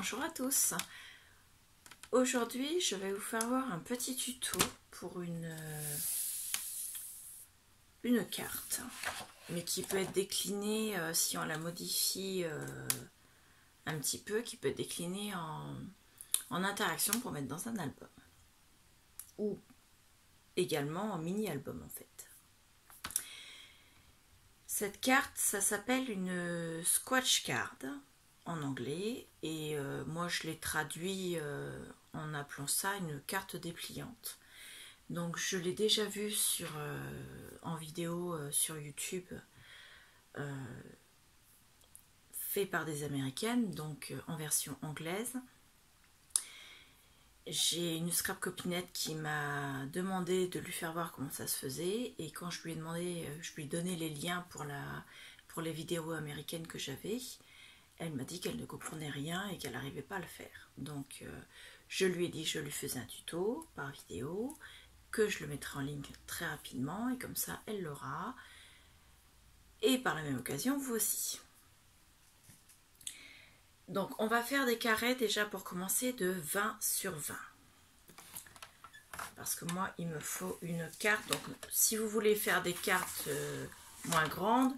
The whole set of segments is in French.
Bonjour à tous. Aujourd'hui, je vais vous faire voir un petit tuto pour une carte, mais qui peut être déclinée si on la modifie un petit peu, qui peut être déclinée en interaction pour mettre dans un album ou également en mini-album en fait. Cette carte, ça s'appelle une Squash Card en anglais et moi je l'ai traduit en appelant ça une carte dépliante. Donc je l'ai déjà vu en vidéo sur YouTube fait par des américaines, donc en version anglaise. J'ai une scrap copinette qui m'a demandé de lui faire voir comment ça se faisait, et quand je lui ai demandé, je lui ai donné les liens pour les vidéos américaines que j'avais, elle m'a dit qu'elle ne comprenait rien et qu'elle n'arrivait pas à le faire. Donc je lui ai dit que je lui faisais un tuto par vidéo, que je le mettrai en ligne très rapidement, et comme ça elle l'aura, et par la même occasion vous aussi. Donc on va faire des carrés déjà pour commencer de 20 sur 20. Parce que moi il me faut une carte. Donc si vous voulez faire des cartes moins grandes,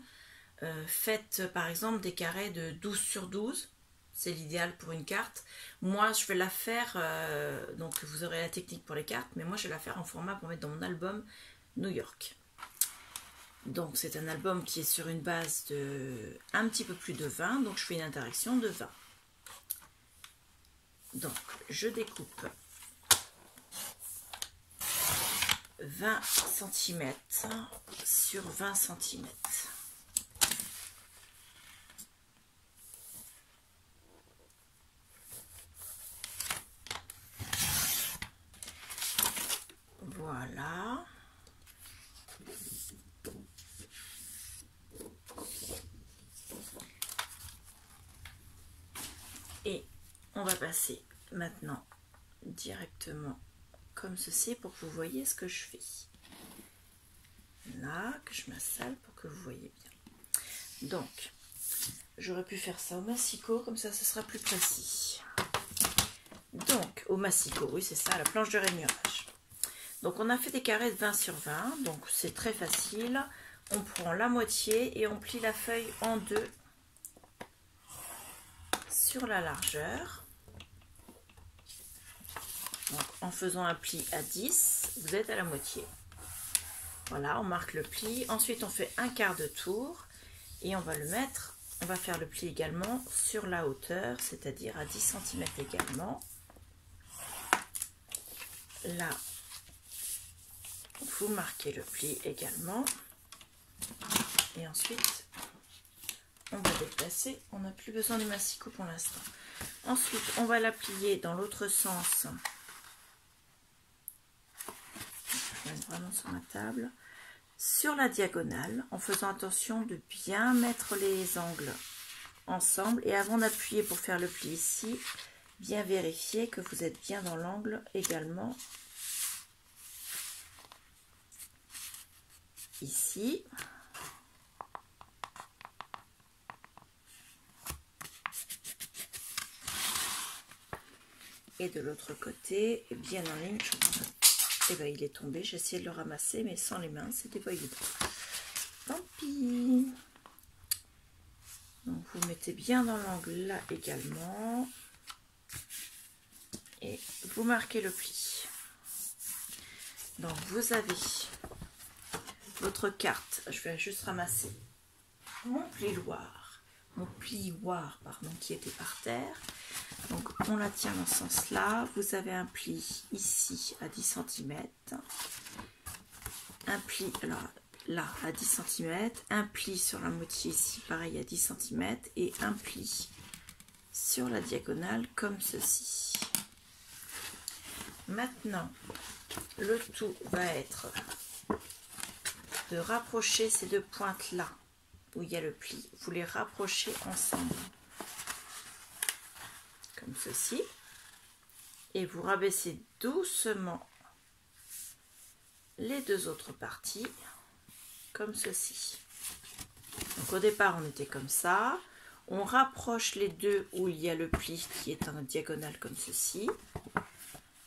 faites par exemple des carrés de 12 sur 12. C'est l'idéal pour une carte. Moi je vais la faire, donc vous aurez la technique pour les cartes, mais moi je vais la faire en format pour mettre dans mon album New York. Donc c'est un album qui est sur une base de un petit peu plus de 20, donc je fais une interaction de 20. Donc je découpe 20 cm sur 20 cm. Voilà. Et on va passer maintenant directement comme ceci pour que vous voyez ce que je fais. Là, que je m'installe pour que vous voyez bien. Donc, j'aurais pu faire ça au massicot, comme ça ce sera plus précis. Donc, au massicot, oui c'est ça, la planche de rainurage. Donc on a fait des carrés de 20 sur 20, donc c'est très facile. On prend la moitié et on plie la feuille en deux sur la largeur. Donc, en faisant un pli à 10, vous êtes à la moitié. Voilà, on marque le pli. Ensuite, on fait un quart de tour et on va le mettre. On va faire le pli également sur la hauteur, c'est-à-dire à 10 cm également. Là, vous marquez le pli également. Et ensuite, on va déplacer. On n'a plus besoin du massicot pour l'instant. Ensuite, on va la plier dans l'autre sens. Je vais mettre vraiment sur ma table. Sur la diagonale, en faisant attention de bien mettre les angles ensemble. Et avant d'appuyer pour faire le pli ici, bien vérifier que vous êtes bien dans l'angle également. Ici. Et de l'autre côté, bien en ligne. Et bien il est tombé, j'ai essayé de le ramasser, mais sans les mains, c'était pas évident. Tant pis. Donc vous mettez bien dans l'angle là également. Et vous marquez le pli. Donc vous avez votre carte. Je vais juste ramasser mon plioir, pardon, qui était par terre. Donc on la tient dans ce sens là. Vous avez un pli ici à 10 cm, un pli là à 10 cm, un pli sur la moitié ici pareil à 10 cm et un pli sur la diagonale comme ceci. Maintenant le tout va être de rapprocher ces deux pointes là où il y a le pli, vous les rapprochez ensemble comme ceci, et vous rabaissez doucement les deux autres parties comme ceci. Donc au départ on était comme ça, On rapproche les deux où il y a le pli qui est en diagonale comme ceci.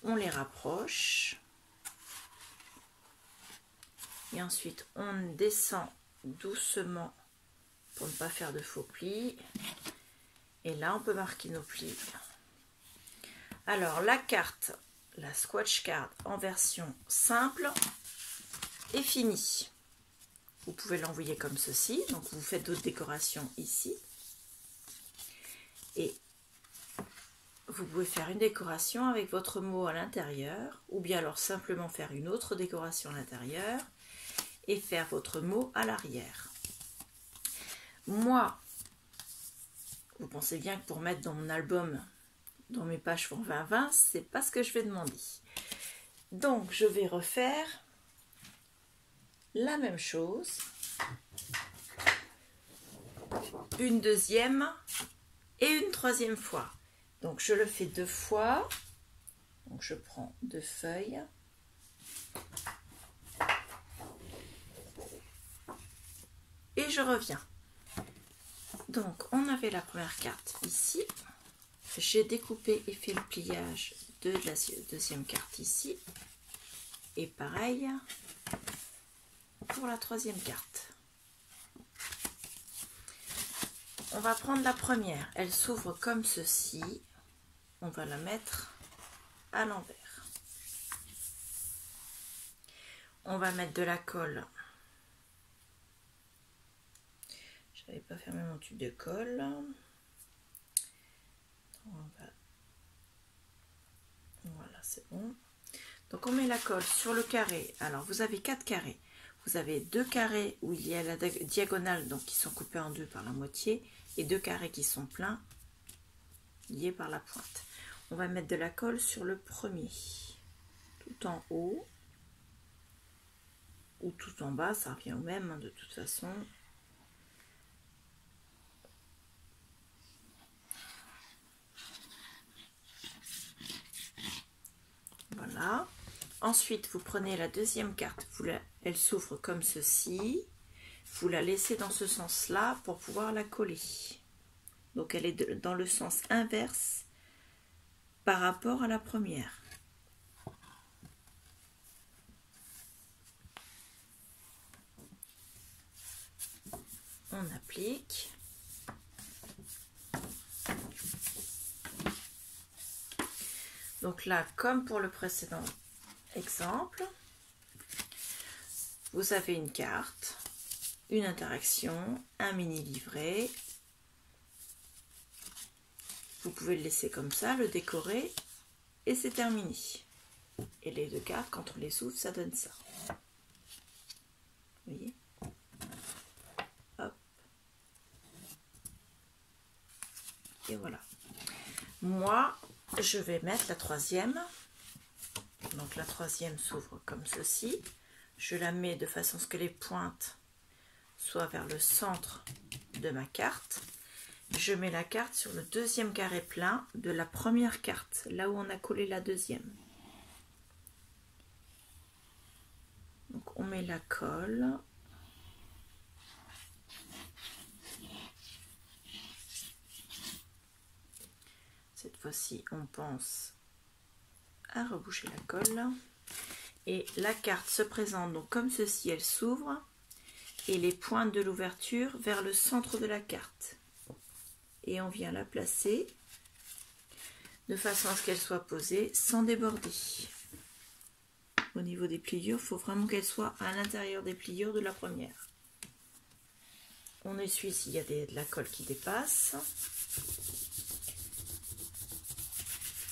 On les rapproche. Et ensuite, on descend doucement pour ne pas faire de faux plis. Et là, on peut marquer nos plis. Alors, la carte, la Swatch Card en version simple est finie. Vous pouvez l'envoyer comme ceci. Donc, vous faites d'autres décorations ici. Et vous pouvez faire une décoration avec votre mot à l'intérieur. Ou bien alors simplement faire une autre décoration à l'intérieur. Et faire votre mot à l'arrière. Moi, vous pensez bien que pour mettre dans mon album, dans mes pages pour 2020, c'est pas ce que je vais demander. Donc, je vais refaire la même chose. Une deuxième et une troisième fois. Donc, je le fais 2 fois. Donc, je prends 2 feuilles. Et je reviens. Donc, on avait la première carte ici. J'ai découpé et fait le pliage de la deuxième carte ici. Et pareil pour la troisième carte. On va prendre la première. Elle s'ouvre comme ceci. On va la mettre à l'envers. On va mettre de la colle. Je n'avais pas fermé mon tube de colle. Voilà, c'est bon. Donc on met la colle sur le carré. Alors vous avez 4 carrés. Vous avez 2 carrés où il y a la diagonale, donc qui sont coupés en deux par la moitié, et 2 carrés qui sont pleins, liés par la pointe. On va mettre de la colle sur le premier, tout en haut, ou tout en bas, ça revient au même hein, de toute façon. Voilà. Ensuite, vous prenez la deuxième carte, elle s'ouvre comme ceci. Vous la laissez dans ce sens-là pour pouvoir la coller. Donc, elle est dans le sens inverse par rapport à la première. On applique. Donc là, comme pour le précédent exemple, vous avez une carte, une interaction, un mini livret. Vous pouvez le laisser comme ça, le décorer et c'est terminé. Et les 2 cartes, quand on les ouvre, ça donne ça. Vous voyez? Hop. Et voilà. Moi, je vais mettre la troisième. Donc la troisième s'ouvre comme ceci. Je la mets de façon à ce que les pointes soient vers le centre de ma carte. Je mets la carte sur le deuxième carré plein de la première carte, là où on a collé la deuxième. Donc on met la colle. Cette fois-ci, on pense à reboucher la colle. Et la carte se présente donc comme ceci, elle s'ouvre. Et les pointes de l'ouverture vers le centre de la carte. Et on vient la placer de façon à ce qu'elle soit posée sans déborder. Au niveau des pliures, il faut vraiment qu'elle soit à l'intérieur des pliures de la première. On essuie s'il y a de la colle qui dépasse.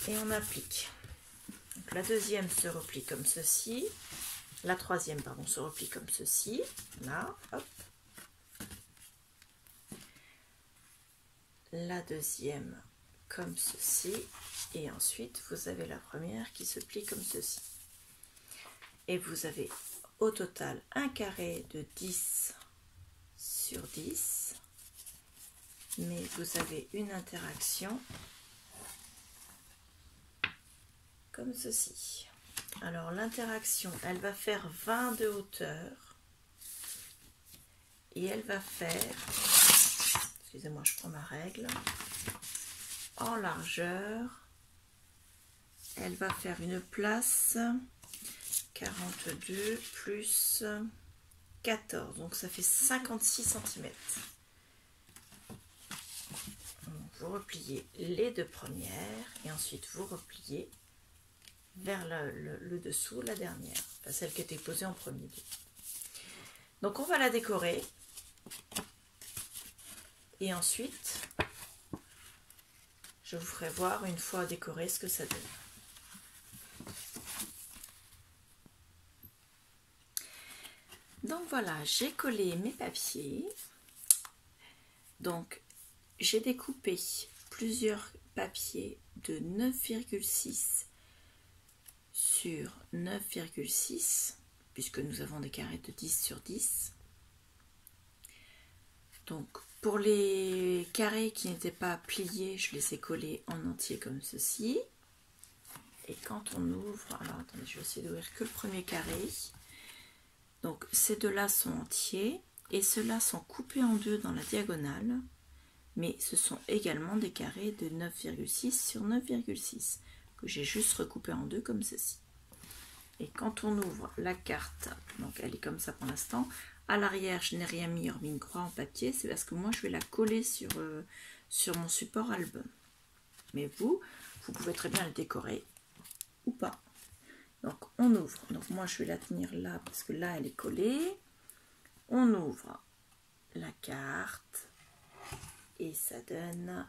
Et on applique. Donc la deuxième se replie comme ceci. La troisième, pardon, se replie comme ceci. Là, hop. La deuxième comme ceci. Et ensuite, vous avez la première qui se plie comme ceci. Et vous avez au total un carré de 10 sur 10. Mais vous avez une interaction comme ceci. Alors l'interaction, elle va faire 20 de hauteur et elle va faire, excusez-moi, je prends ma règle, en largeur, elle va faire une place 42 plus 14, donc ça fait 56 cm. Vous repliez les deux premières et ensuite vous repliez vers le dessous, la dernière, enfin celle qui était posée en premier lieu. Donc on va la décorer et ensuite je vous ferai voir une fois décorée ce que ça donne. Donc voilà, j'ai collé mes papiers. Donc j'ai découpé plusieurs papiers de 9,6 sur 9,6 puisque nous avons des carrés de 10 sur 10. Donc pour les carrés qui n'étaient pas pliés, je les ai collés en entier comme ceci. Et quand on ouvre, alors attendez, je vais essayer d'ouvrir que le premier carré. Donc ces deux-là sont entiers et ceux-là sont coupés en deux dans la diagonale. Mais ce sont également des carrés de 9,6 sur 9,6 que j'ai juste recoupé en deux comme ceci. Et quand on ouvre la carte, donc elle est comme ça pour l'instant, à l'arrière je n'ai rien mis hormis une croix en papier, c'est parce que moi je vais la coller sur mon support album. Mais vous pouvez très bien la décorer ou pas. Donc on ouvre, donc moi je vais la tenir là parce que là elle est collée. On ouvre la carte. Et ça donne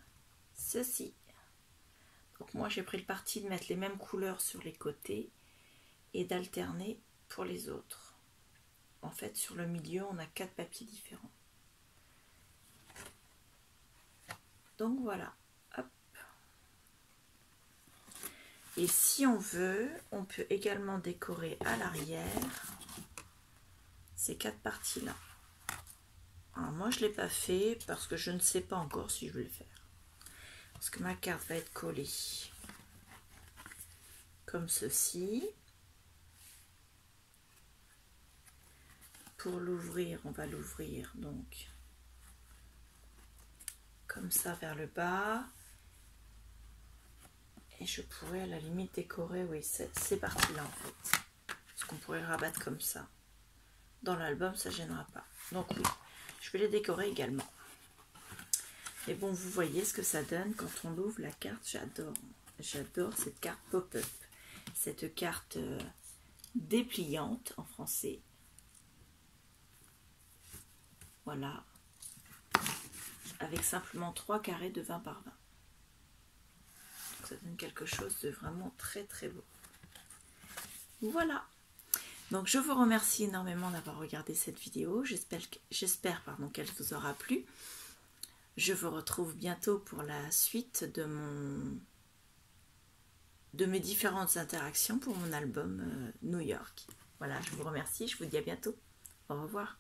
ceci. Donc moi j'ai pris le parti de mettre les mêmes couleurs sur les côtés et d'alterner pour les autres. En fait sur le milieu on a 4 papiers différents. Donc voilà. Hop. Et si on veut, on peut également décorer à l'arrière ces 4 parties là. Alors moi je ne l'ai pas fait parce que je ne sais pas encore si je vais le faire. Parce que ma carte va être collée comme ceci. Pour l'ouvrir, on va l'ouvrir donc comme ça vers le bas. Et je pourrais à la limite décorer, oui, ces parties-là en fait. Parce qu'on pourrait rabattre comme ça. Dans l'album, ça ne gênera pas. Donc oui, je vais les décorer également. Et bon, vous voyez ce que ça donne quand on ouvre la carte. J'adore. J'adore cette carte pop-up. Cette carte dépliante en français. Voilà. Avec simplement 3 carrés de 20 par 20. Donc ça donne quelque chose de vraiment très très beau. Voilà. Donc je vous remercie énormément d'avoir regardé cette vidéo. J'espère qu'elle vous aura plu. Je vous retrouve bientôt pour la suite de mes différentes interactions pour mon album New York. Voilà, je vous remercie, je vous dis à bientôt. Au revoir.